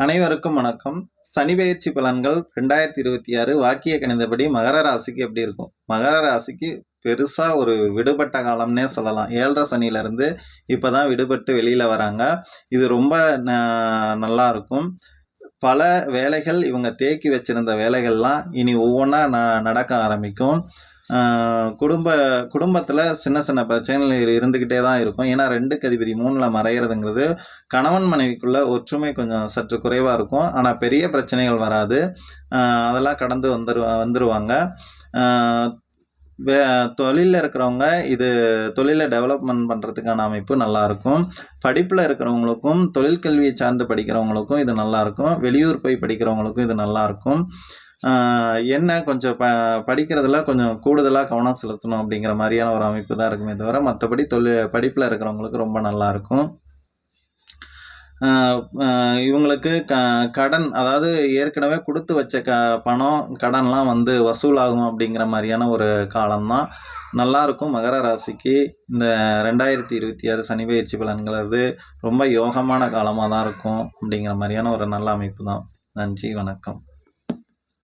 அனைவருக்கும் வணக்கம். சனி பெயர்ச்சி பலன்கள் 2026 வாக்கிய கணிதப்படி மகர ராசிக்கு எப்படி இருக்கும்? மகர ராசிக்கு பெருசா ஒரு விடுபட்ட காலம்னே சொல்லலாம். 7.5 சனியிலிருந்து இப்பதான் விடுபட்டு வெளியில வராங்க. இது ரொம்ப நல்லா இருக்கும். பல வேலைகள் இவங்க தேக்கி வச்சிருந்த வேலைகள்லாம் இனி ஒவ்வொன்றா நடக்க ஆரம்பிக்கும். குடும்பத்தில் சின்ன சின்ன பிரச்சனைகள் இருந்துக்கிட்டே தான் இருக்கும். ஏன்னா 2க்கு அதிபதி 3ல் மறைகிறதுங்கிறது கணவன் மனைவிக்குள்ள ஒற்றுமை கொஞ்சம் சற்று குறைவாக இருக்கும். ஆனால் பெரிய பிரச்சனைகள் வராது. அதெல்லாம் கடந்து வந்துருவாங்க. தொழிலில் இருக்கிறவங்க இது தொழிலை டெவலப்மெண்ட் பண்ணுறதுக்கான அமைப்பு நல்லாயிருக்கும். படிப்பில் இருக்கிறவங்களுக்கும் தொழில் கல்வியை சார்ந்து படிக்கிறவங்களுக்கும் இது நல்லாயிருக்கும். வெளியூர் போய் படிக்கிறவங்களுக்கும் இது நல்லாயிருக்கும். என்ன கொஞ்சம் படிக்கிறதுல கொஞ்சம் கூடுதலாக கவனம் செலுத்தணும் அப்படிங்கிற மாதிரியான ஒரு அமைப்பு தான் இருக்குமே தவிர மற்றபடி படிப்பில் இருக்கிறவங்களுக்கு ரொம்ப நல்லாயிருக்கும். இவங்களுக்கு கடன், அதாவது ஏற்கனவே கொடுத்து வச்ச பணம் கடன்லாம் வந்து வசூலாகும் அப்படிங்கிற மாதிரியான ஒரு காலம்தான். நல்லாயிருக்கும். மகர ராசிக்கு இந்த 2026 சனி பெயர்ச்சி பலன்கிறது ரொம்ப யோகமான காலமாக தான் இருக்கும் அப்படிங்கிற மாதிரியான ஒரு நல்ல அமைப்பு தான். நன்றி, வணக்கம்.